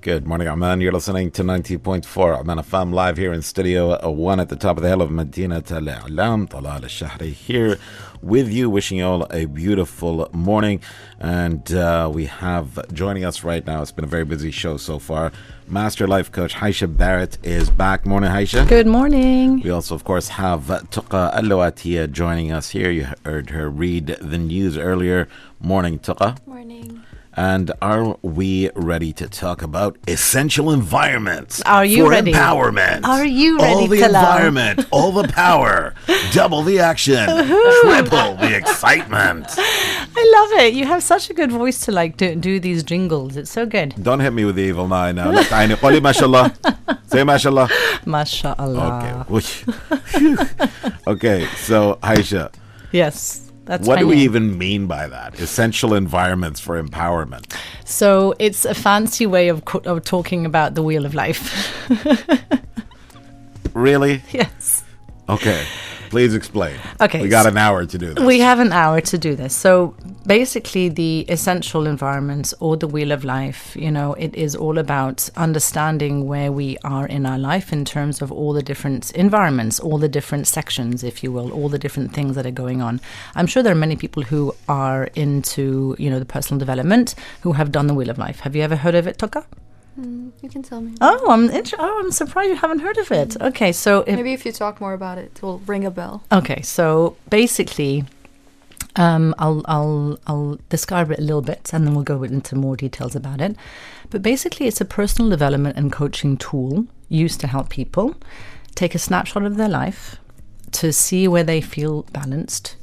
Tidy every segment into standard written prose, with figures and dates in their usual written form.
Good morning, Oman. You're listening to 90.4 Oman FM live here in Studio 1 at the top of the hill of Medina Al-I'lam. Talal al-Shahri here with you, wishing you all a beautiful morning. And we have joining us right now, it's been a very busy show so far, Master Life Coach Hyesha Barrett is back. Morning, Hyesha. Good morning. We also, of course, have Tuqa Al-Lawatiya joining us here. You heard her read the news earlier. Morning, Tuqa. Morning. And are we ready to talk about essential environments? Are you for ready? Empowerment. Are you ready, all the Talal? environment, all the power, double the action, triple the excitement. I love it. You have such a good voice to do these jingles. It's so good. Don't hit me with the evil eye now. Like, قولي ما شاء الله. Say ما شاء الله. MashaAllah. Okay, so Hyesha. Yes. That's what do we name. even mean by that? Essential environments for empowerment. So it's a fancy way of talking about the wheel of life. Really? Yes. Okay. Please explain. Okay. We got an hour to do this. We have an hour to do this. So basically the essential environments or the wheel of life, it is all about understanding where we are in our life in terms of all the different environments, all the different sections, if you will, all the different things that are going on. I'm sure there are many people who are into, the personal development who have done the wheel of life. Have you ever heard of it, Tuqa? You can tell me. I'm surprised you haven't heard of it. Okay, so maybe if you talk more about it, it will ring a bell. Okay, so basically, I'll describe it a little bit, and then we'll go into more details about it. But basically, it's a personal development and coaching tool used to help people take a snapshot of their life, to see where they feel balanced,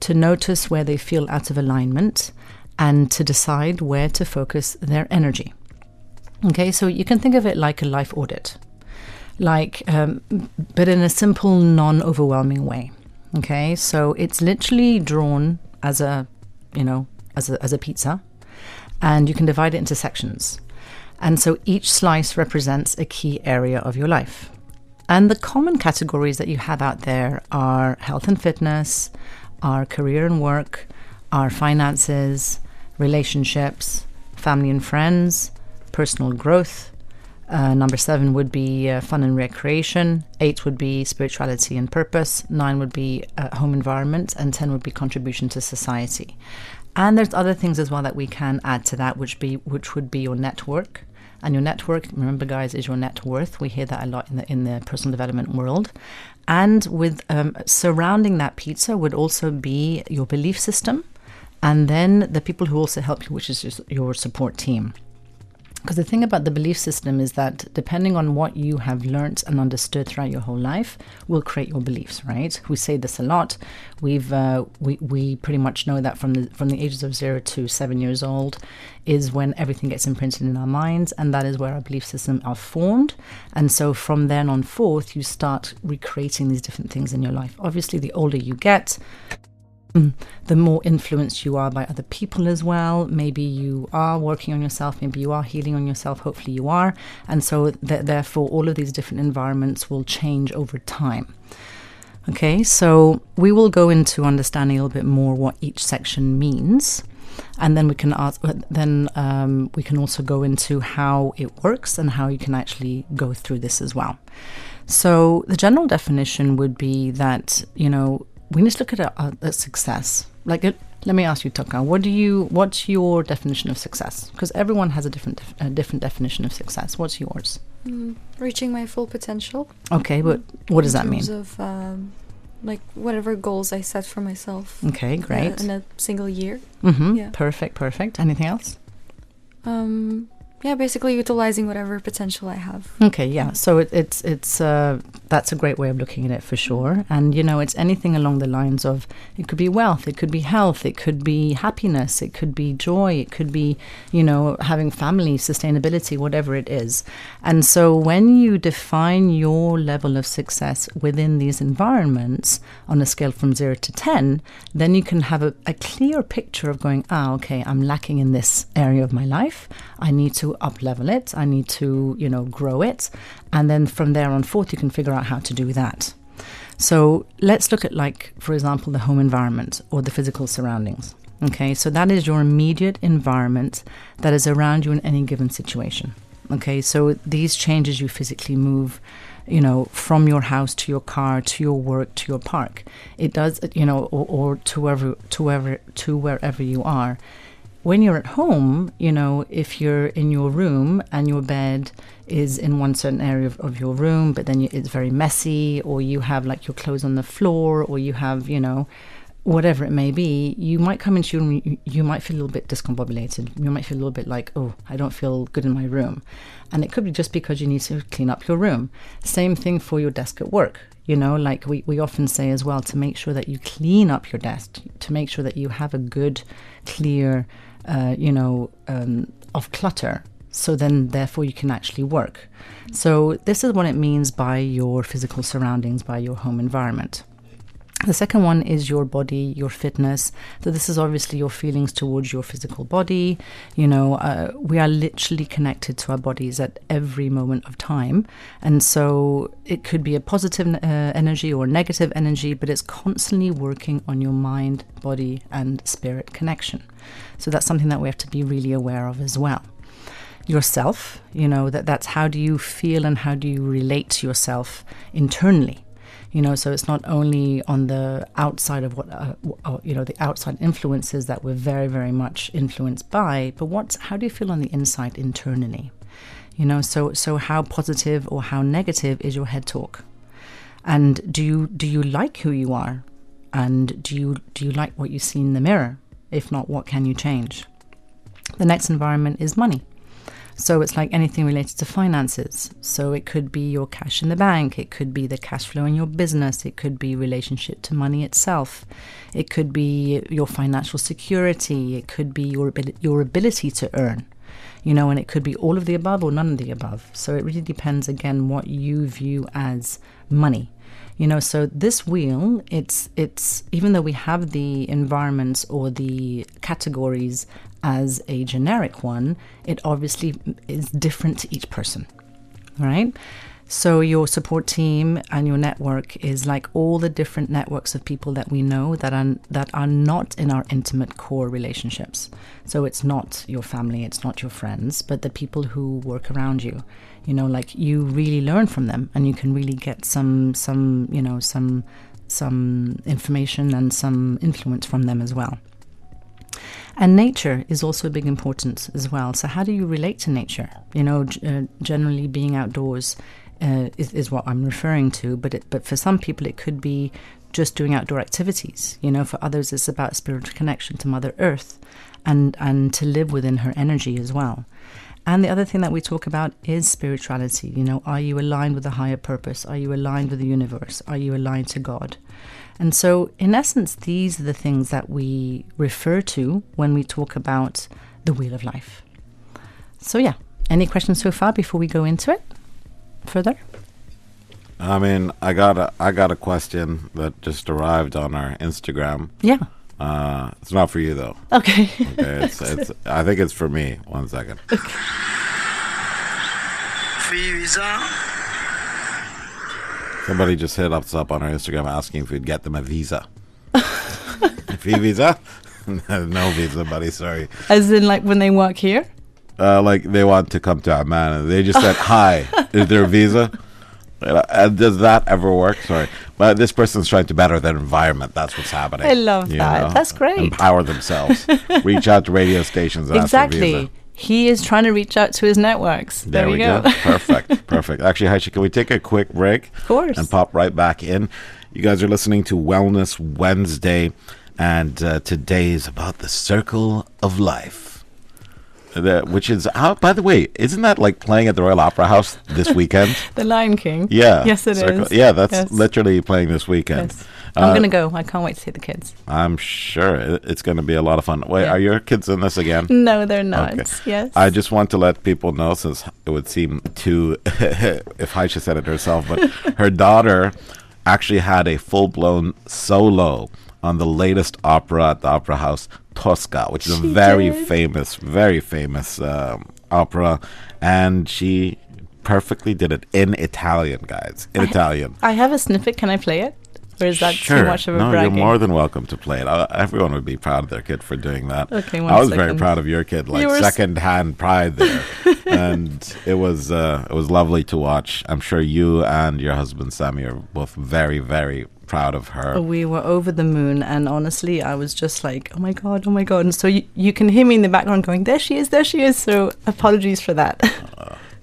to notice where they feel out of alignment, and to decide where to focus their energy. Okay, so you can think of it like a life audit, but in a simple, non-overwhelming way. Okay, so it's literally drawn as a pizza, and you can divide it into sections. And so each slice represents a key area of your life. And the common categories that you have out there are health and fitness, our career and work, our finances, relationships, family and friends, personal growth. Number 7 would be fun and recreation. 8 would be spirituality and purpose. 9 would be home environment. And 10 would be contribution to society. And there's other things as well that we can add to that, which would be your network. And your network, remember guys, is your net worth. We hear that a lot in the personal development world. And with surrounding that pizza would also be your belief system. And then the people who also help you, which is your support team. Because the thing about the belief system is that depending on what you have learnt and understood throughout your whole life will create your beliefs, right? We say this a lot. We pretty much know that from the ages of 0 to 7 years old is when everything gets imprinted in our minds, and that is where our belief system are formed. And so from then on forth, you start recreating these different things in your life. Obviously, the older you get, the more influenced you are by other people as well. Maybe you are working on yourself, maybe you are healing on yourself, hopefully you are. And so therefore all of these different environments will change over time. Okay, so we will go into understanding a little bit more what each section means, and then we can we can also go into how it works and how you can actually go through this as well. So the general definition would be that, we need to look at a success. Let me ask you, Tuqa, what's your definition of success? Because everyone has a different definition of success. What's yours? Reaching my full potential. Okay, but what does that mean? In terms of whatever goals I set for myself. Okay, great. In a single year. Mm-hmm. Yeah. Perfect. Anything else? Basically utilizing whatever potential I have. Okay, yeah. So it's that's a great way of looking at it for sure. And it's anything along the lines of, it could be wealth, it could be health, it could be happiness, it could be joy, it could be having family, sustainability, whatever it is. And so when you define your level of success within these environments on a scale from 0 to 10, then you can have a clear picture of going, okay, I'm lacking in this area of my life. I need to up-level it. I need to, grow it. And then from there on forth, you can figure out how to do that. So let's look at, for example, the home environment or the physical surroundings. Okay, so that is your immediate environment that is around you in any given situation. Okay, so these changes, you physically move, you know, from your house to your car, to your work, to your park. It does, you know, or to wherever you are. When you're at home, you know, if you're in your room and your bed is in one certain area of your room, but then it's very messy, or you have like your clothes on the floor, or you have, you know, whatever it may be, you might come into your room, you might feel a little bit discombobulated. You might feel a little bit like, oh, I don't feel good in my room. And it could be just because you need to clean up your room. Same thing for your desk at work. You know, like we often say as well, to make sure that you clean up your desk, to make sure that you have a good, clear, of clutter. So then, therefore, you can actually work. So this is what it means by your physical surroundings, by your home environment. The second one is your body, your fitness. So this is obviously your feelings towards your physical body. You know, we are literally connected to our bodies at every moment of time. And so it could be a positive energy or negative energy, but it's constantly working on your mind, body, and spirit connection. So that's something that we have to be really aware of as well. Yourself, you know, that's how do you feel and how do you relate to yourself internally. You know, so it's not only on the outside of the outside influences that we're very, very much influenced by, but how do you feel on the inside internally? You know, so how positive or how negative is your head talk? And do you like who you are? And do you like what you see in the mirror? If not, what can you change? The next environment is money. So it's like anything related to finances. So it could be your cash in the bank. It could be the cash flow in your business. It could be relationship to money itself. It could be your financial security. It could be your ability to earn. You know, and it could be all of the above or none of the above. So it really depends, again, what you view as money. You know, so this wheel, it's even though we have the environments or the categories as a generic one, it obviously is different to each person, right? So your support team and your network is like all the different networks of people that we know that are not in our intimate core relationships. So it's not your family, it's not your friends, but the people who work around you. You know, like you really learn from them, and you can really get some information and some influence from them as well. And nature is also a big importance as well. So how do you relate to nature? You know, generally being outdoors is what I'm referring to. But for some people, it could be just doing outdoor activities. You know, for others, it's about spiritual connection to Mother Earth and to live within her energy as well. And the other thing that we talk about is spirituality. You know, are you aligned with a higher purpose? Are you aligned with the universe? Are you aligned to God? And so, in essence, these are the things that we refer to when we talk about the Wheel of Life. So, yeah. Any questions so far before we go into it further? I mean, I got a question that just arrived on our Instagram. Yeah. It's not for you though. Okay. Okay. It's. I think it's for me. 1 second. Okay. Somebody just hit us up on our Instagram asking if we'd get them a visa. Free visa? No visa, buddy. Sorry. As in, like when they work here? Like they want to come to Amman, and they just said, "Hi, is there a visa?" Does that ever work? Sorry. But this person's trying to better their environment. That's what's happening. I love that. Know? That's great. Empower themselves. Reach out to radio stations and ask for a visa. He is trying to reach out to his networks. There we go. Perfect. Actually, Hyesha, can we take a quick break? Of course. And pop right back in. You guys are listening to Wellness Wednesday, and today is about the circle of life. Which is, by the way, isn't that like playing at the Royal Opera House this weekend? The Lion King. Yeah. Yes, it is. Yeah, that's literally playing this weekend. Yes. I'm going to go. I can't wait to see the kids. I'm sure it's going to be a lot of fun. Wait, Are your kids in this again? No, they're not. Okay. Yes. I just want to let people know, since it would seem too, if Hyesha said it herself, but her daughter actually had a full-blown solo on the latest opera at the Opera House, Tosca, which is a very famous opera, and she perfectly did it in Italian, guys. In Italian. I have a snippet. Can I play it? Or is that Sure. too much of a No, bragging? you're more than welcome to play it. Everyone would be proud of their kid for doing that. Okay, I was very second. proud of your kid, like You were second-hand pride there, and it was lovely to watch. I'm sure you and your husband Sammy are both very, very proud of her. We were over the moon, and honestly, I was just like, oh my God, oh my God. And so you can hear me in the background going, there she is, there she is. So apologies for that.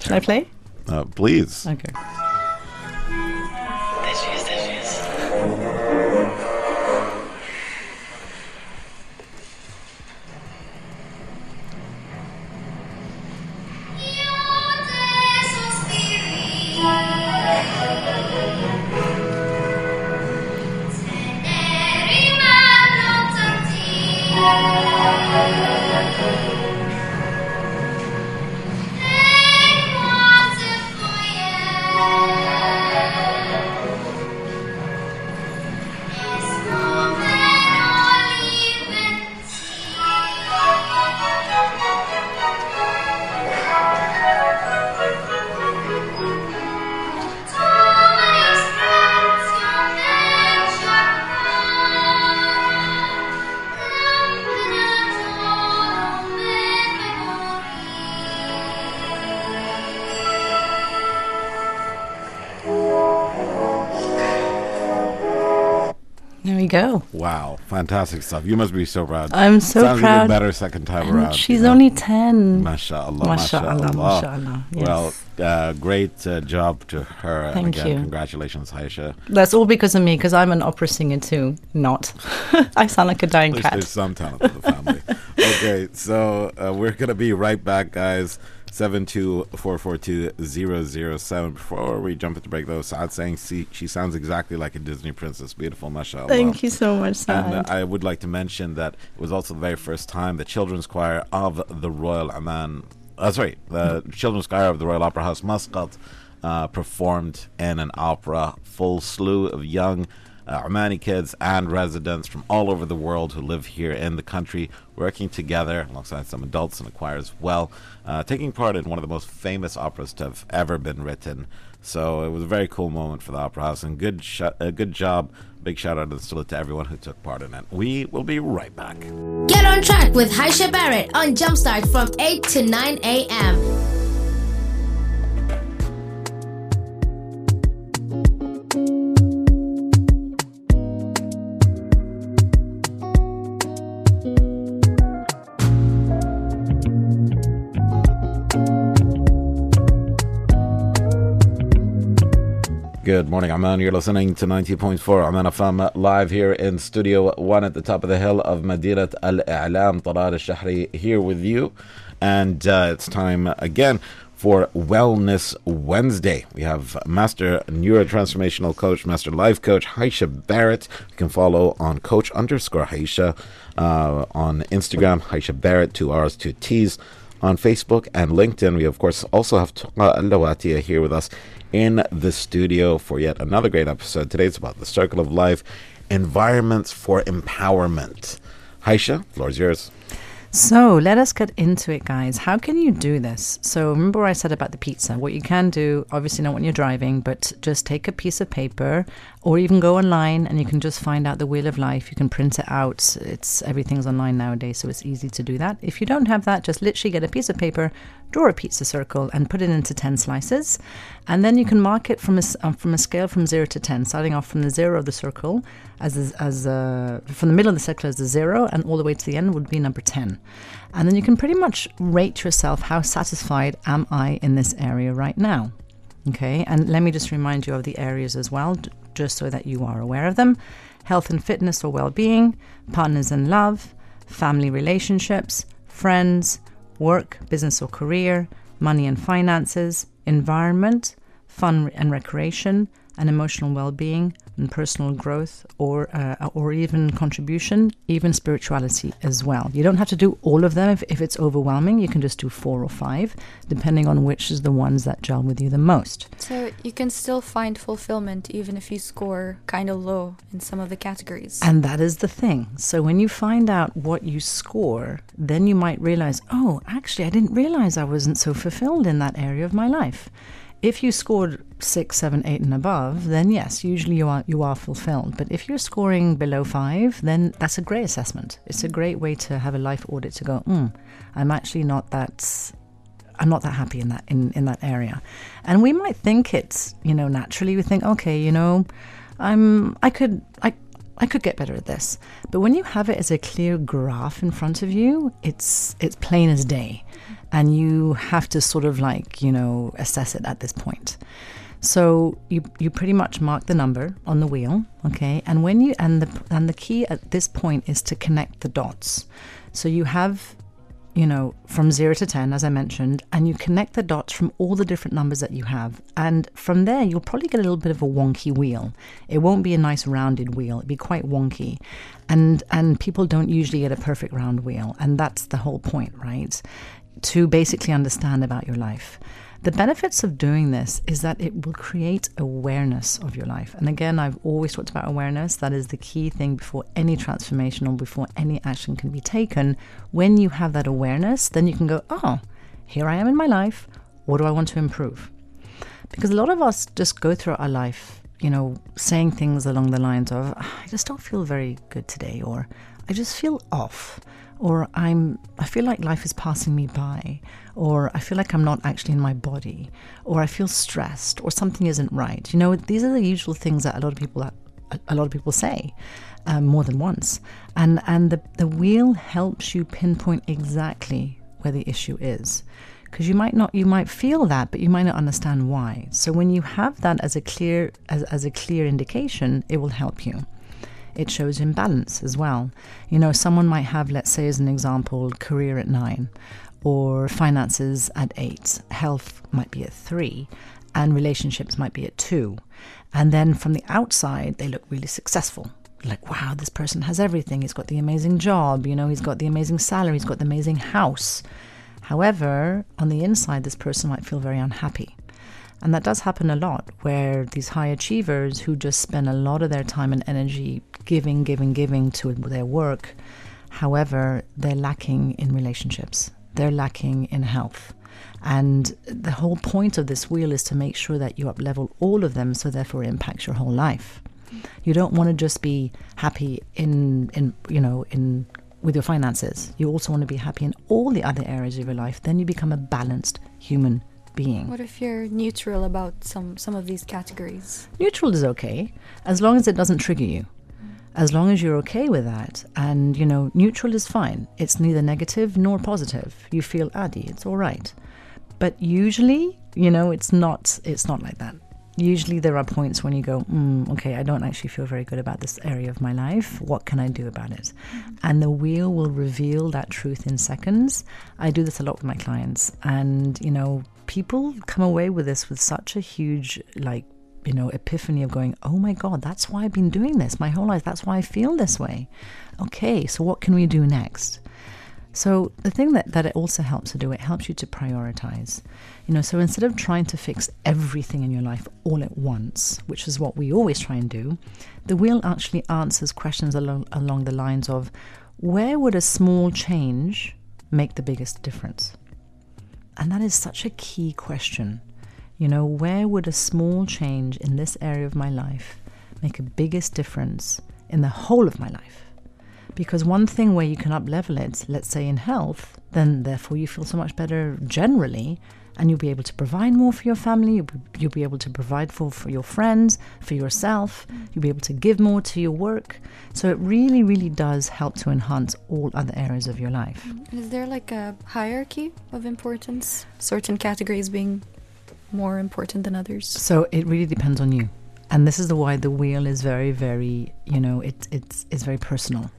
Should I play? Please. Okay. There she is, there she is. There we go. Wow, fantastic stuff. You must be so proud. I'm so Sounds proud. even better second time And around. she's you know? only 10. MashaAllah, MashaAllah, MashaAllah. MashaAllah. Yes. Well, great job to her. And Thank again, you. congratulations, Hyesha. That's all because of me, because I'm an opera singer too. Not. I sound like a dying At least cat. there's some talent in the family. Okay, so we're going to be right back, guys. 72442-007. Before we jump into break, though, Saad saying she sounds exactly like a Disney princess. Beautiful, mashallah. Thank you so much, Saad. And I would like to mention that it was also the very first time the children's choir of the Royal Amman, the children's choir of the Royal Opera House, Muscat, performed in an opera. Full slew of young Omani kids and residents from all over the world who live here in the country, working together alongside some adults in the choir as well, taking part in one of the most famous operas to have ever been written. So it was a very cool moment for the Opera House, and good job. Big shout out to everyone who took part in it. We will be right back. Get on track with Hyesha Barrett on Jumpstart from 8 to 9 a.m. Good morning, Amman. You're listening to 90.4 Amman FM live here in Studio 1 at the top of the hill of Madinat Al-I'lam. Talal Al-Shahri here with you. And it's time again for Wellness Wednesday. We have Master Neurotransformational Coach, Master Life Coach Hyesha Barrett. You can follow on Coach_Hyesha on Instagram, Hyesha Barrett, 2 R's, 2 T's. On Facebook and LinkedIn. We, of course, also have Tuqa Al-Lawatia here with us in the studio for yet another great episode. Today it's about the circle of life, environments for empowerment. Hyesha, floor is yours. So let us get into it, guys. How can you do this? So remember what I said about the pizza. What you can do, obviously not when you're driving, but just take a piece of paper, or even go online and you can just find out the Wheel of Life. You can print it out. Everything's online nowadays, so it's easy to do that. If you don't have that, just literally get a piece of paper, draw a pizza circle and put it into 10 slices. And then you can mark it from a scale from 0 to 10, starting off from the 0 of the circle, from the middle of the circle as the 0, and all the way to the end would be number 10. And then you can pretty much rate yourself, how satisfied am I in this area right now? Okay, and let me just remind you of the areas as well, just so that you are aware of them. Health and fitness or well-being, partners and love, family relationships, friends, work, business or career, money and finances, environment, fun and recreation, and emotional well-being and personal growth, or even contribution, even spirituality as well. You don't have to do all of them if it's overwhelming. You can just do 4 or 5, depending on which is the ones that gel with you the most. So you can still find fulfillment even if you score kind of low in some of the categories. And that is the thing. So when you find out what you score, then you might realize, oh, actually, I didn't realize I wasn't so fulfilled in that area of my life. If you scored 6, 7, 8 and above, then yes, usually you are fulfilled. But if you're scoring below 5, then that's a great assessment. It's a great way to have a life audit to go, I'm actually not that happy in that area. And we might think it's, naturally we think, okay, I could get better at this. But when you have it as a clear graph in front of you, it's plain as day. And you have to sort of assess it at this point. So you pretty much mark the number on the wheel, okay? And when you and the key at this point is to connect the dots. So you have from 0 to 10, as I mentioned, and you connect the dots from all the different numbers that you have. And from there, you'll probably get a little bit of a wonky wheel. It won't be a nice rounded wheel. It'll be quite wonky. And people don't usually get a perfect round wheel. And that's the whole point, right? To basically understand about your life. The benefits of doing this is that it will create awareness of your life. And again, I've always talked about awareness. That is the key thing before any transformation or before any action can be taken. When you have that awareness, then you can go, here I am in my life. What do I want to improve? Because a lot of us just go through our life, saying things along the lines of, I just don't feel very good today, or I just feel off. Or I feel like life is passing me by, or I feel like I'm not actually in my body, or I feel stressed, or something isn't right. These are the usual things that a lot of people say more than once. And the wheel helps you pinpoint exactly where the issue is. Because you might feel that, but you might not understand why. So when you have that as a clear indication, it will help you. It shows imbalance as well. Someone might have, let's say as an example, career at 9 or finances at 8. Health might be at 3 and relationships might be at 2. And then from the outside, they look really successful. Like, wow, this person has everything. He's got the amazing job, he's got the amazing salary, he's got the amazing house. However, on the inside, this person might feel very unhappy. And that does happen a lot, where these high achievers who just spend a lot of their time and energy giving to their work, however, they're lacking in relationships. They're lacking in health. And the whole point of this wheel is to make sure that you up-level all of them, so therefore it impacts your whole life. You don't want to just be happy with your finances. You also want to be happy in all the other areas of your life. Then you become a balanced human being. What if you're neutral about some of these categories? Neutral is okay, as long as it doesn't trigger you. As long as you're okay with that. And, neutral is fine. It's neither negative nor positive. You feel adi, it's all right. But usually, it's not like that. Usually there are points when you go, okay, I don't actually feel very good about this area of my life. What can I do about it? And the wheel will reveal that truth in seconds. I do this a lot with my clients. And, people come away with this with such a huge, epiphany of going, oh my God, that's why I've been doing this my whole life. That's why I feel this way. Okay, so what can we do next? So the thing that it also helps to do, it helps you to prioritize. So instead of trying to fix everything in your life all at once, which is what we always try and do, the wheel actually answers questions along the lines of, where would a small change make the biggest difference? And that is such a key question. Where would a small change in this area of my life make a biggest difference in the whole of my life? Because one thing where you can up-level it, let's say in health, then therefore you feel so much better generally, and you'll be able to provide more for your family, you'll be able to provide for your friends, for yourself, you'll be able to give more to your work. So it really, really does help to enhance all other areas of your life. Is there a hierarchy of importance? Certain categories being more important than others? So it really depends on you. And this is why the wheel is very, very, it's very personal.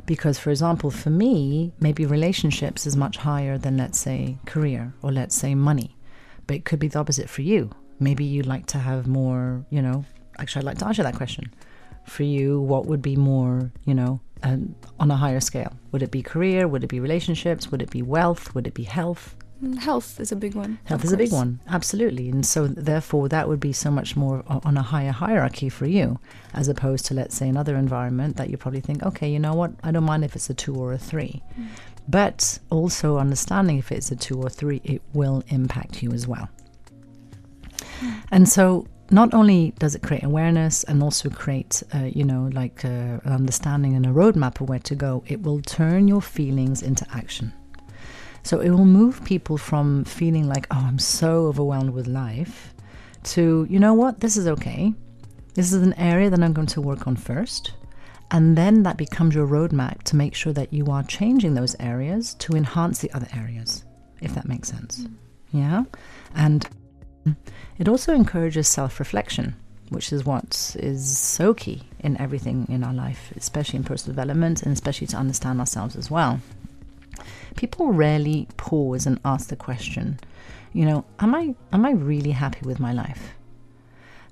Because, for example, for me, maybe relationships is much higher than, let's say, career or let's say money. But it could be the opposite for you. Maybe you'd like to have more, actually, I'd like to answer that question. For you, what would be more, on a higher scale? Would it be career? Would it be relationships? Would it be wealth? Would it be health? Health is a big one. Health is a big one, absolutely. And so therefore that would be so much more on a higher hierarchy for you, as opposed to, let's say, another environment that you probably think, okay, you know what, I don't mind if it's a 2 or a 3. But also understanding if it's a 2 or 3, it will impact you as well. And so not only does it create awareness and also create, an understanding and a roadmap of where to go, it will turn your feelings into action. So it will move people from feeling like, oh, I'm so overwhelmed with life, to, you know what, this is okay. This is an area that I'm going to work on first. And then that becomes your roadmap to make sure that you are changing those areas to enhance the other areas, if that makes sense. Yeah. And it also encourages self-reflection, which is what is so key in everything in our life, especially in personal development and especially to understand ourselves as well. People rarely pause and ask the question, am I really happy with my life?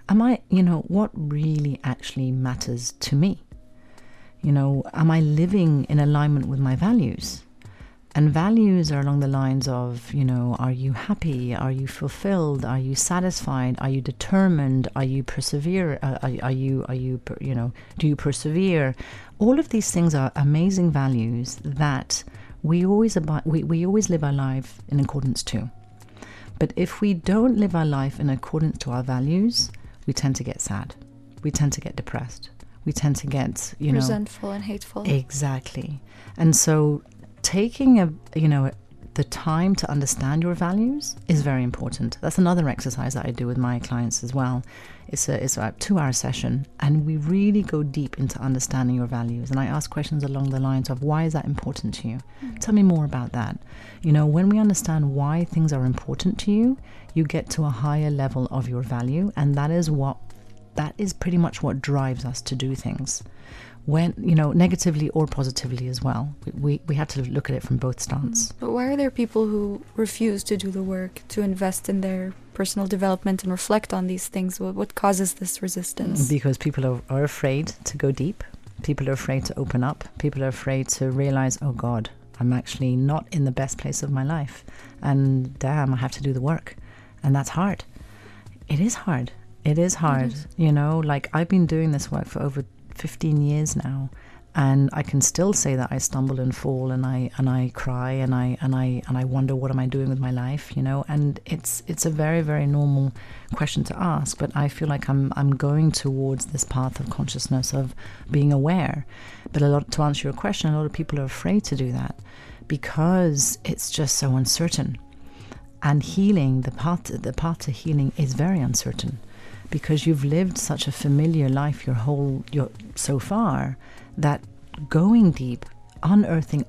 Am I, what really actually matters to me? Am I living in alignment with my values? And values are along the lines of, are you happy? Are you fulfilled? Are you satisfied? Are you determined? Are you persevere? Do you persevere? All of these things are amazing values that we always live our life in accordance to. But if we don't live our life in accordance to our values, we tend to get sad. We tend to get depressed. We tend to get, resentful and hateful. Exactly. And so taking the time to understand your values is very important. That's another exercise that I do with my clients as well. It's a 2-hour session, and we really go deep into understanding your values. And I ask questions along the lines of, why is that important to you? Tell me more about that. When we understand why things are important to you, you get to a higher level of your value, and that is pretty much what drives us to do things, when negatively or positively as well. We have to look at it from both stance. But why are there people who refuse to do the work, to invest in their personal development and reflect on these things? What causes this resistance? Because people are afraid to go deep. People are afraid to open up. People are afraid to realize, oh God, I'm actually not in the best place of my life, and damn, I have to do the work. And that's hard. It is hard. It is hard. I've been doing this work for over 15 years now, and I can still say that I stumble and fall, and I cry, and I wonder, what am I doing with my life, and it's a very, very normal question to ask. But I feel like I'm going towards this path of consciousness, of being aware. But to answer your question, a lot of people are afraid to do that because it's just so uncertain. And healing, the path to healing is very uncertain, because you've lived such a familiar life so far, that going deep, unearthing,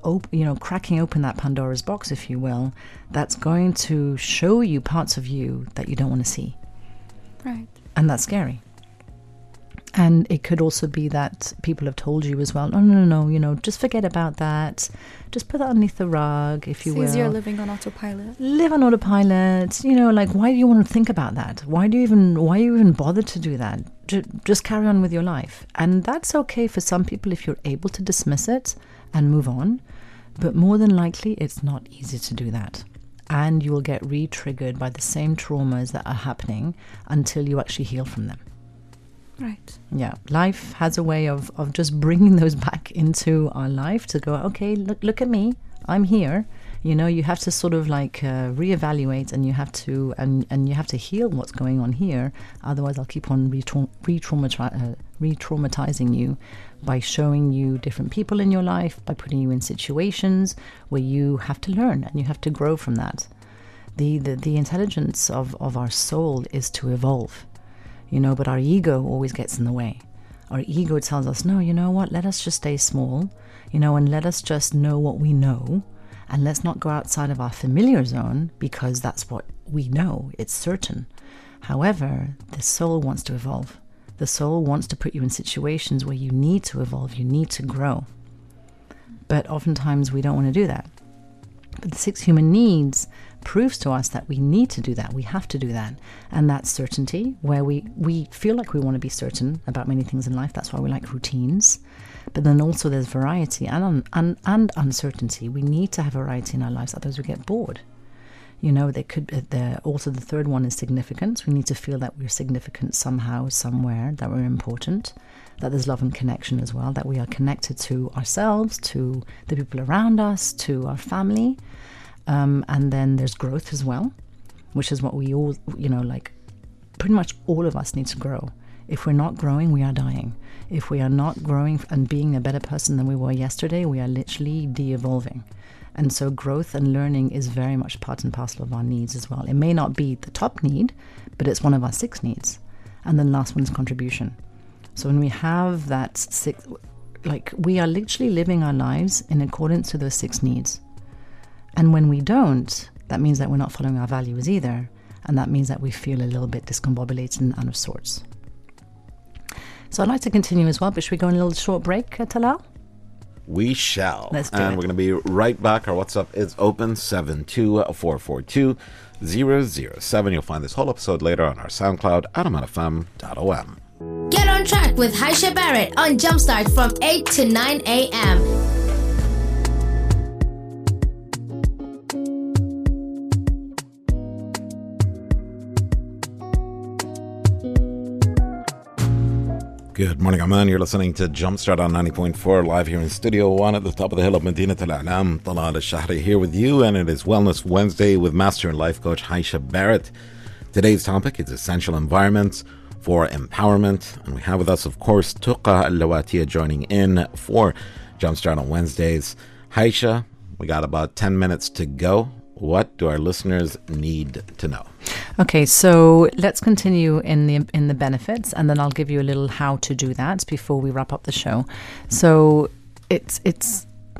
cracking open that Pandora's box, if you will, that's going to show you parts of you that you don't want to see. Right. And that's scary. And it could also be that people have told you as well, no, just forget about that. Just put that underneath the rug, if you will. It's easier living on autopilot. Live on autopilot. Why do you want to think about that? Why you even bother to do that? Just carry on with your life. And that's okay for some people if you're able to dismiss it and move on. But more than likely, it's not easy to do that. And you will get re-triggered by the same traumas that are happening until you actually heal from them. Right. Yeah. Life has a way of just bringing those back into our life to go, okay, look at me. I'm here. You have to sort of reevaluate, and you have to and you have to heal what's going on here. Otherwise, I'll keep on re-traumatizing you by showing you different people in your life, by putting you in situations where you have to learn and you have to grow from that. The intelligence of our soul is to evolve. But our ego always gets in the way. Our ego tells us, no, you know what, let us just stay small, and let us just know what we know, and let's not go outside of our familiar zone, because that's what we know, it's certain. However, the soul wants to evolve. The soul wants to put you in situations where you need to evolve, you need to grow. But oftentimes we don't want to do that. But the 6 human needs proves to us that we need to do that. We have to do that. And that's certainty, where we feel like we want to be certain about many things in life. That's why we like routines. But then also there's variety and uncertainty. We need to have variety in our lives, otherwise we get bored. Also the third one is significance. We need to feel that we're significant somehow, somewhere, that we're important, that there's love and connection as well, that we are connected to ourselves, to the people around us, to our family. And then there's growth as well, which is what we all, pretty much all of us need to grow. If we're not growing, we are dying. If we are not growing and being a better person than we were yesterday, we are literally de-evolving. And so growth and learning is very much part and parcel of our needs as well. It may not be the top need, but it's one of our 6 needs. And then the last one is contribution. So when we have that 6, like we are literally living our lives in accordance to those 6 needs. And when we don't, that means that we're not following our values either. And that means that we feel a little bit discombobulated and out of sorts. So I'd like to continue as well, but should we go on a little short break, Talal? We shall. Let's do and it. We're going to be right back. Our WhatsApp is open, 72442-007. You'll find this whole episode later on our SoundCloud at amanfm.om. Get on track with Hyesha Barrett on Jumpstart from 8 to 9 a.m. Good morning, Aman. You're listening to Jumpstart on 90.4 live here in Studio 1 at the top of the hill of Medina Al-A'lam. Talal al-Shahri here with you, and it is Wellness Wednesday with Master and Life Coach Hyesha Barrett. Today's topic is essential environments for empowerment, and we have with us, of course, Tuqa Al-Lawatiya joining in for Jumpstart on Wednesdays. Hyesha, we got about 10 minutes to go. What do our listeners need to know? Okay, so let's continue in the benefits, and then I'll give you a little how to do that before we wrap up the show. So it's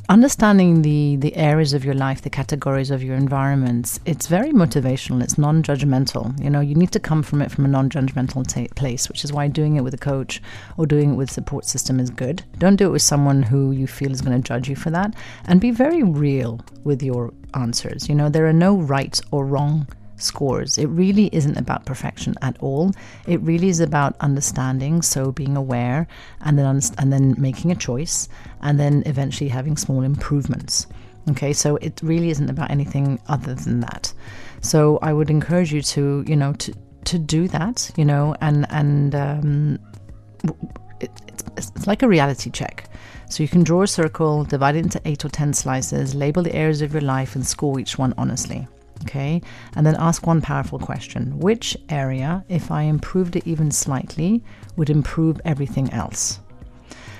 understanding the areas of your life, the categories of your environments. It's very motivational. It's non-judgmental. You know, you need to come from it from a non-judgmental place, which is why doing it with a coach or doing it with a support system is good. Don't do it with someone who you feel is going to judge you for that, and be very real with your answers. You know, there are no right or wrong scores. It really isn't about perfection at all. It really is about understanding, so being aware, and then making a choice, and then eventually having small improvements. Okay, so it really isn't about anything other than that. So I would encourage you to, you know, to do that, you know, and it's like a reality check. So you can draw a circle, divide it into 8 or 10 slices, label the areas of your life, and score each one honestly. Okay, and then ask one powerful question. Which area, if I improved it even slightly, would improve everything else?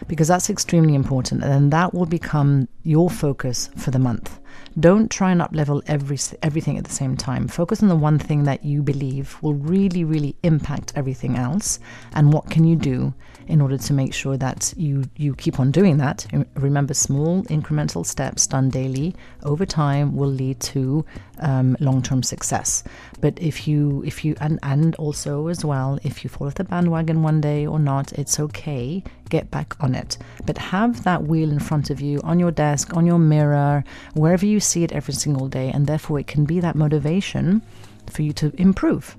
Because that's extremely important, and then that will become your focus for the month. Don't try and up-level everything at the same time. Focus on the one thing that you believe will really, really impact everything else, and what can you do in order to make sure that you keep on doing that. Remember, small incremental steps done daily over time will lead to long-term success. But if you and also as well, if you fall off the bandwagon one day or not, it's okay. Get back on it. But have that wheel in front of you, on your desk, on your mirror, wherever you see it every single day, and therefore it can be that motivation for you to improve.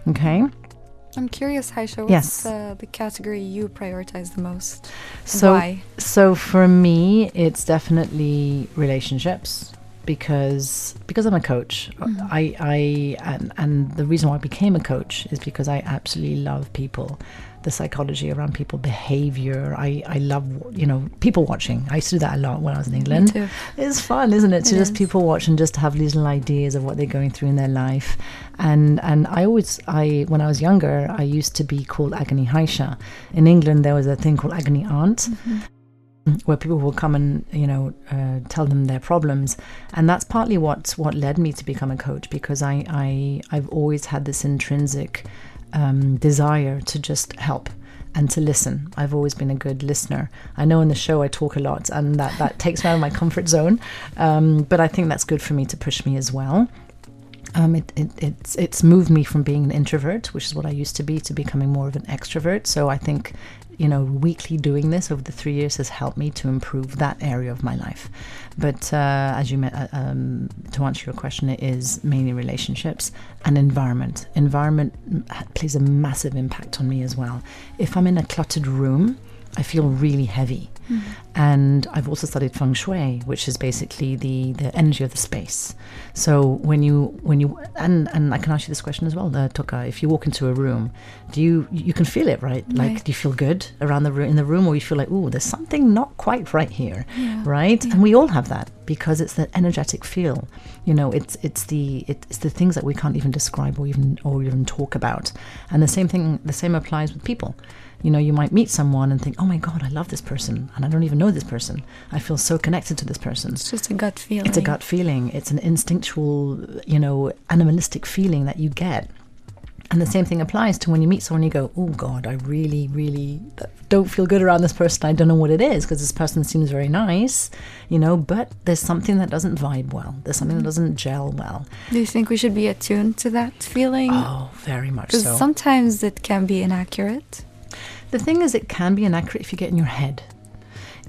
Okay? I'm curious, Hyesha, Yes. what's the category you prioritize the most? So, Why? So for me, it's definitely relationships, because I'm a coach. And the reason why I became a coach is because I absolutely love people, the psychology around people, behavior. I love, you know, people watching. I used to do that a lot when I was in England. Me too. It's fun, isn't it? To just people watch and just have these little ideas of what they're going through in their life. And when I was younger, I used to be called Agony Hyesha. In England, there was a thing called Agony Aunt. Where people will come and, you know, tell them their problems. And that's partly what led me to become a coach, because I've always had this intrinsic desire to just help and to listen. I've always been a good listener. I know in the show I talk a lot, and that takes me out of my comfort zone, but I think that's good for me to push me as well. It's moved me from being an introvert, which is what I used to be, to becoming more of an extrovert. So I think, you know, weekly doing this over the 3 years has helped me to improve that area of my life. But as you to answer your question, it is mainly relationships and environment. Environment plays a massive impact on me as well. If I'm in a cluttered room, I feel really heavy. And I've also studied feng shui, which is basically the energy of the space. So when you and I can ask you this question as well, Tuka, if you walk into a room, you can feel it, right? Like, do you feel good around in the room, or you feel like, oh, there's something not quite right here, right? And we all have that, because it's the energetic feel. You know, it's the things that we can't even describe or even talk about. And the same applies with people. You know, you might meet someone and think, oh my God, I love this person, and I don't even know this person. I feel so connected to this person. It's just a gut feeling. It's a gut feeling. It's an instinctual, animalistic feeling that you get. And the same thing applies to when you meet someone, you go, oh God, I really, really don't feel good around this person. I don't know what it is, because this person seems very nice, but there's something that doesn't vibe well. There's something that doesn't gel well. Do you think we should be attuned to that feeling? Oh, very much so. Because sometimes it can be inaccurate. The thing is, it can be inaccurate if you get in your head.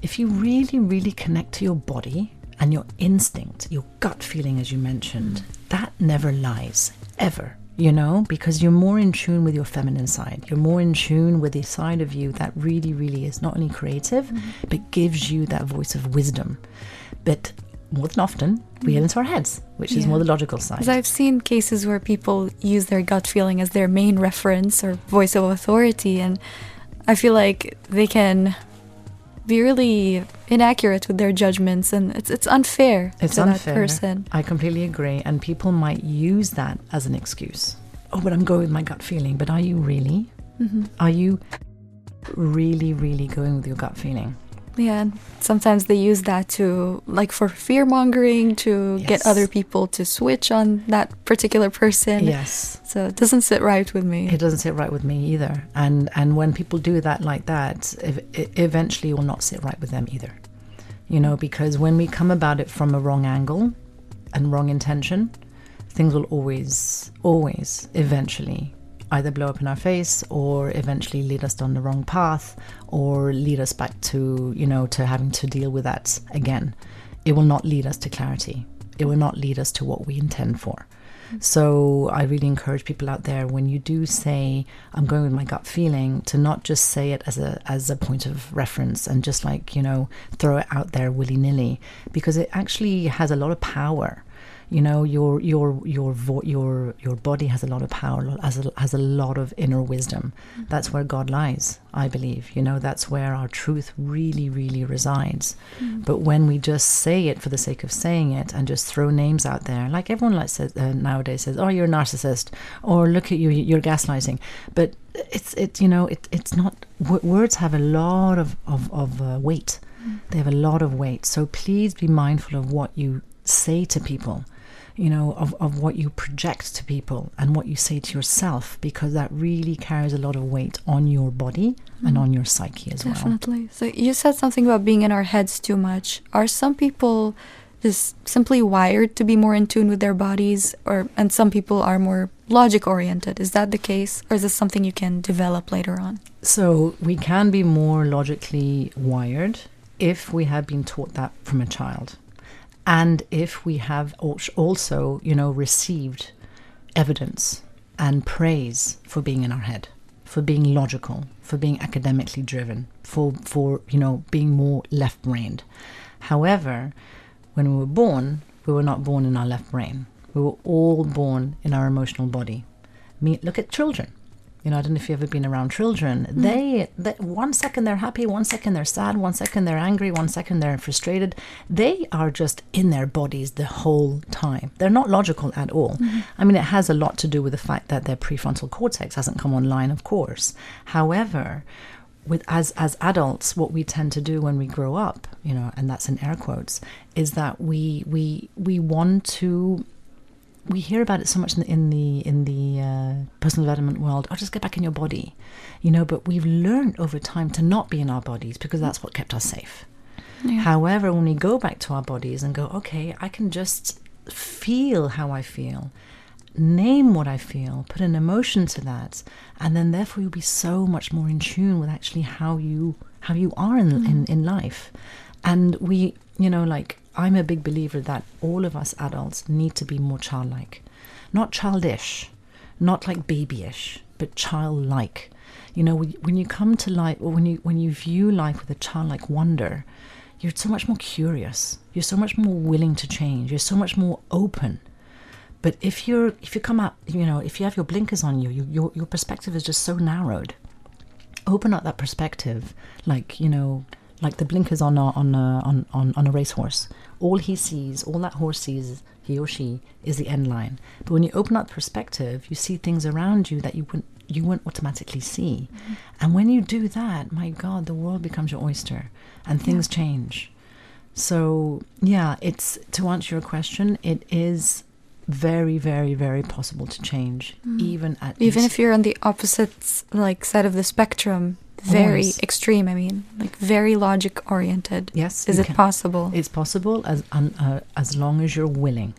If you really, really connect to your body and your instinct, your gut feeling, as you mentioned, that never lies, ever, because you're more in tune with your feminine side. You're more in tune with the side of you that really, really is not only creative, but gives you that voice of wisdom. But more than often, we get into our heads, which is more the logical side. Because I've seen cases where people use their gut feeling as their main reference or voice of authority, and I feel like they can be really inaccurate with their judgments, and it's unfair to that person. I completely agree, and people might use that as an excuse. Oh, but I'm going with my gut feeling. But are you really? Are you really, really going with your gut feeling? Yeah, and sometimes they use that to, like, for fear-mongering, to get other people to switch on that particular person. Yes. So it doesn't sit right with me. It doesn't sit right with me either. And when people do that like that, eventually it will not sit right with them either. Because when we come about it from a wrong angle and wrong intention, things will always, eventually either blow up in our face, or eventually lead us down the wrong path, or lead us back to, to having to deal with that again. It will not lead us to clarity. It will not lead us to what we intend for. So I really encourage people out there, when you do say, I'm going with my gut feeling, to not just say it as a point of reference and just throw it out there willy-nilly, because it actually has a lot of power. Your body has a lot of power, has a lot of inner wisdom. That's where God lies, I believe. That's where our truth really, really resides. But when we just say it for the sake of saying it and just throw names out there, like everyone nowadays says, oh, you're a narcissist, or look at you, you're gaslighting. But it's not. Words have a lot of weight. They have a lot of weight. So please be mindful of what you say to people, of what you project to people and what you say to yourself, because that really carries a lot of weight on your body and on your psyche as well. Definitely. So you said something about being in our heads too much. Are some people just simply wired to be more in tune with their bodies, and some people are more logic oriented? Is that the case, or is this something you can develop later on? So we can be more logically wired if we have been taught that from a child. And if we have also, received evidence and praise for being in our head, for being logical, for being academically driven, for being more left-brained. However, when we were not born in our left brain. We were all born in our emotional body. Look at children. I don't know if you've ever been around children. They 1 second they're happy, 1 second they're sad, 1 second they're angry, 1 second they're frustrated. They are just in their bodies the whole time. They're not logical at all. I mean, it has a lot to do with the fact that their prefrontal cortex hasn't come online, of course. However, as adults, what we tend to do when we grow up, and that's in air quotes, is that we want to. We hear about it so much in the personal development world. Oh, just get back in your body, But we've learned over time to not be in our bodies because that's what kept us safe. Yeah. However, when we go back to our bodies and go, okay, I can just feel how I feel, name what I feel, put an emotion to that, and then therefore you'll be so much more in tune with actually how you are in life. And we, I'm a big believer that all of us adults need to be more childlike. Not childish, not like babyish, but childlike. You know, when you come to life, or when you view life with a childlike wonder, you're so much more curious. You're so much more willing to change. You're so much more open. But if you come out, you know, if you have your blinkers on your perspective is just so narrowed. Open up that perspective, like, you know, like the blinkers on a racehorse. All he sees, all that horse sees, he or she, is the end line. But when you open up perspective, you see things around you that you wouldn't automatically see. Mm-hmm. And when you do that, my God, the world becomes your oyster, and things change. So yeah, it's, to answer your question, it is very, very, very possible to change, even if you're on the opposite like side of the spectrum, very extreme. I mean, like very logic oriented. Yes, is it possible? It's possible as long as you're willing,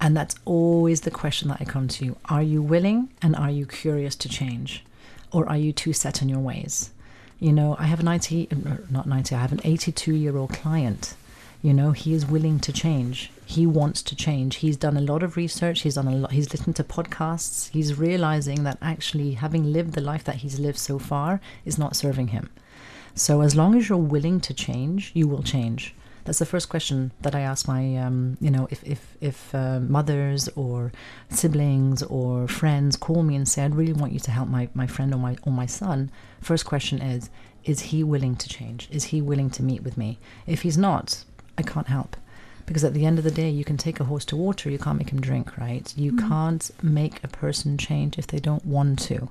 and that's always the question that I come to you: are you willing, and are you curious to change, or are you too set in your ways? You know, I have I have an 82-year-old client. You know, he is willing to change. He wants to change. He's done a lot of research. He's listened to podcasts. He's realizing that actually having lived the life that he's lived so far is not serving him. So as long as you're willing to change, you will change. That's the first question that I ask my, you know, if mothers or siblings or friends call me and say, I'd really want you to help my friend or my son. First question is he willing to change? Is he willing to meet with me? If he's not, I can't help. Because at the end of the day, you can take a horse to water, you can't make him drink, right? You can't make a person change if they don't want to.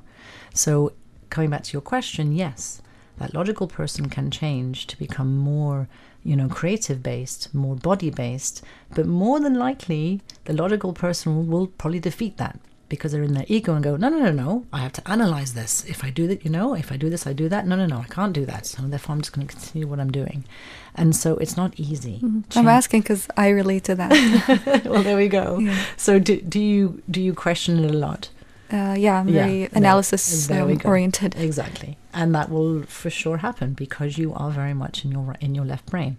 So coming back to your question, yes, that logical person can change to become more, you know, creative-based, more body-based, but more than likely, the logical person will probably defeat that, because they're in their ego and go, no, I have to analyze this. If I do that, you know, if I do this, I do that. No, I can't do that. So therefore, I'm just going to continue what I'm doing. And so it's not easy. I'm asking because I relate to that. Well, there we go. Yeah. So do you question it a lot? Yeah, I'm very analysis oriented. Exactly. And that will for sure happen because you are very much in your left brain.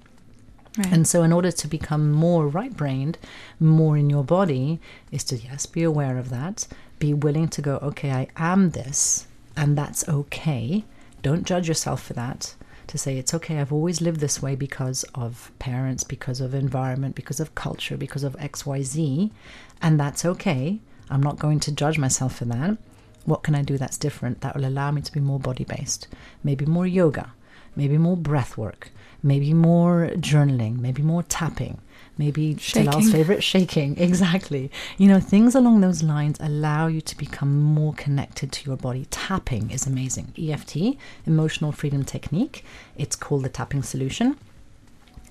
Right. And so in order to become more right-brained, more in your body, is to, yes, be aware of that. Be willing to go, okay, I am this, and that's okay. Don't judge yourself for that. To say, it's okay, I've always lived this way because of parents, because of environment, because of culture, because of XYZ, and that's okay. I'm not going to judge myself for that. What can I do that's different that will allow me to be more body-based? Maybe more yoga, maybe more breath work, maybe more journaling, maybe more tapping, maybe Talal's favorite, shaking. Exactly. You know, things along those lines allow you to become more connected to your body. Tapping is amazing. EFT, Emotional Freedom Technique. It's called the tapping solution.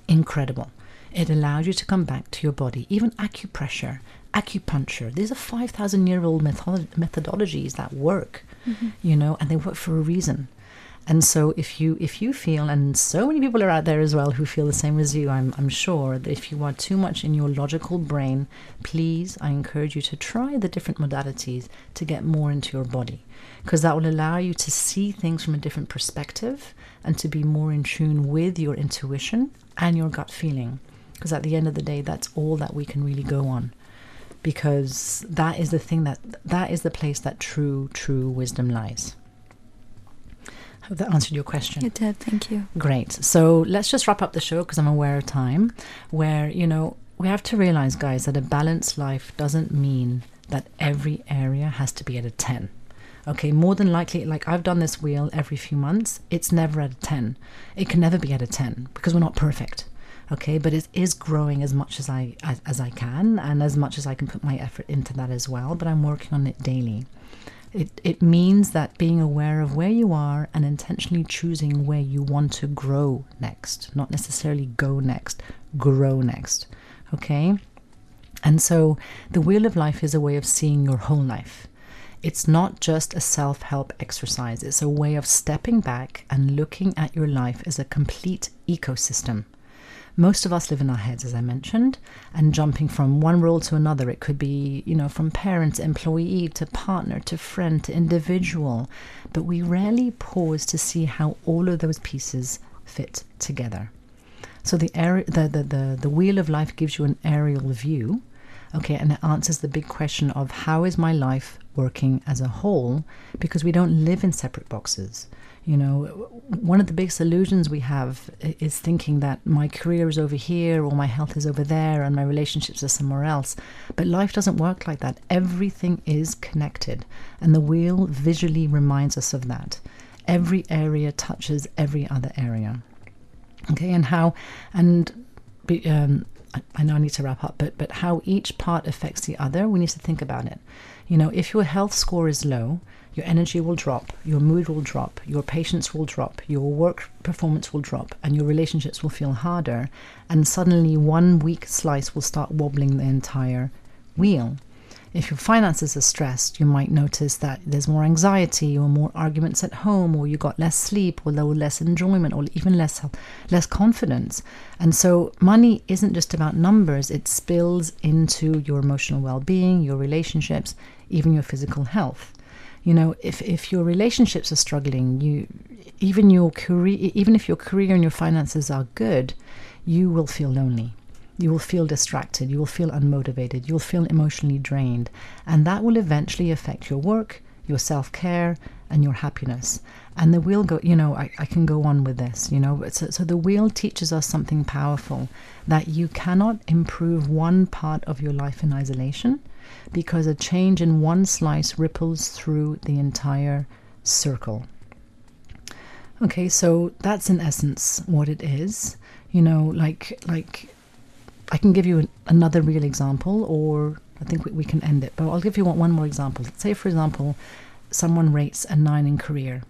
Incredible. It allows you to come back to your body. Even acupressure, acupuncture. These are 5,000-year-old methodologies that work, you know, and they work for a reason. And so if you feel, and so many people are out there as well who feel the same as you, I'm sure that if you are too much in your logical brain, please, I encourage you to try the different modalities to get more into your body, because that will allow you to see things from a different perspective and to be more in tune with your intuition and your gut feeling. Because at the end of the day, that's all that we can really go on. Because that is the thing that is the place that true wisdom lies. I hope that answered your question. It did, thank you. Great. So let's just wrap up the show because I'm aware of time, where, you know, we have to realize, guys, that a balanced life doesn't mean that every area has to be at a 10. Okay, more than likely, like I've done this wheel every few months, it's never at a 10. It can never be at a 10 because we're not perfect. Okay, but it is growing as much as I can, and as much as I can put my effort into that as well, but I'm working on it daily. It means that being aware of where you are and intentionally choosing where you want to grow next, not necessarily go next, grow next, okay? And so the Wheel of Life is a way of seeing your whole life. It's not just a self-help exercise. It's a way of stepping back and looking at your life as a complete ecosystem. Most of us live in our heads, as I mentioned, and jumping from one role to another. It could be, you know, from parent to employee to partner to friend to individual. But we rarely pause to see how all of those pieces fit together. So the Wheel of Life gives you an aerial view Okay, and it answers the big question of how is my life working as a whole, because we don't live in separate boxes. You know, one of the biggest illusions we have is thinking that my career is over here or my health is over there and my relationships are somewhere else. But life doesn't work like that. Everything is connected, and the wheel visually reminds us of that. Every area touches every other area. Okay, and I know I need to wrap up, but how each part affects the other, we need to think about it. You know, if your health score is low, your energy will drop, your mood will drop, your patience will drop, your work performance will drop, and your relationships will feel harder. And suddenly one weak slice will start wobbling the entire wheel. If your finances are stressed, you might notice that there's more anxiety or more arguments at home, or you got less sleep, or less enjoyment, or even less confidence. And so money isn't just about numbers, it spills into your emotional well-being, your relationships, even your physical health. You know, if your relationships are struggling, even if your career and your finances are good, you will feel lonely. You will feel distracted. You will feel unmotivated. You will feel emotionally drained. And that will eventually affect your work, your self-care, and your happiness. And the wheel I can go on with this, you know. So the wheel teaches us something powerful, that you cannot improve one part of your life in isolation, because a change in one slice ripples through the entire circle. Okay, so that's in essence what it is. You know, like I can give you another real example, or I think we can end it, but I'll give you one more example. Say, for example, someone rates a 9 in career,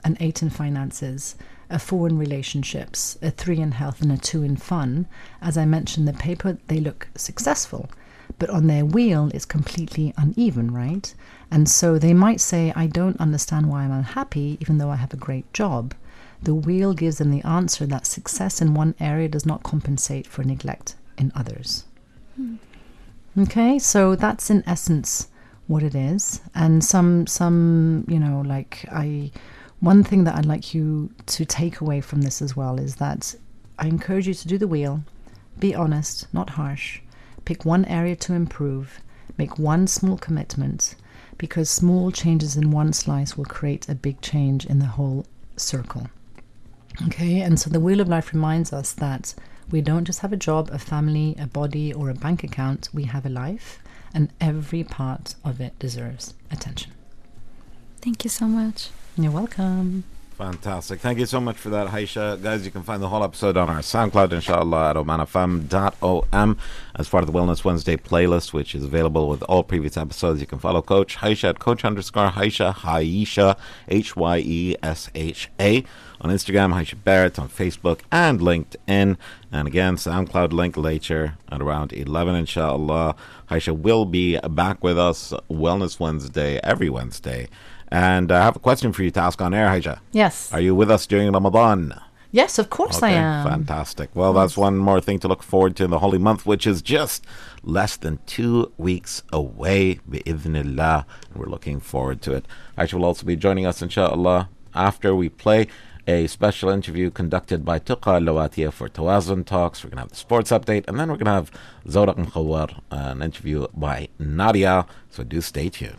an 8 in finances, a 4 in relationships, a 3 in health, and a 2 in fun. As I mentioned, the paper, they look successful, but on their wheel it's completely uneven, right? And so they might say, I don't understand why I'm unhappy even though I have a great job. The wheel gives them the answer that success in one area does not compensate for neglect in others. Okay, so that's in essence what it is. And one thing that I'd like you to take away from this as well is that I encourage you to do the wheel, be honest, not harsh. Pick one area to improve, make one small commitment, because small changes in one slice will create a big change in the whole circle. Okay, and so the Wheel of Life reminds us that we don't just have a job, a family, a body, or a bank account. We have a life, and every part of it deserves attention. Thank you so much. You're welcome. Fantastic. Thank you so much for that, Hyesha. Guys, you can find the whole episode on our SoundCloud, inshallah, at omanfm.om as part of the Wellness Wednesday playlist, which is available with all previous episodes. You can follow Coach Hyesha at Coach_Hyesha, Hyesha, Hyesha, on Instagram, Hyesha Barrett, on Facebook and LinkedIn. And again, SoundCloud link later at around 11, inshallah. Hyesha will be back with us Wellness Wednesday, every Wednesday. And I have a question for you to ask on air, Hyesha. Yes. Are you with us during Ramadan? Yes, of course I am. Fantastic. Well, that's one more thing to look forward to in the holy month, which is just less than 2 weeks away, bi'idhnillah. We're looking forward to it. Hyesha will also be joining us, inshallah, after we play a special interview conducted by Tuqa Lawatiya for Tawazun Talks. We're going to have the sports update, and then we're going to have Zawraq Mkhawar, an interview by Nadia. So do stay tuned.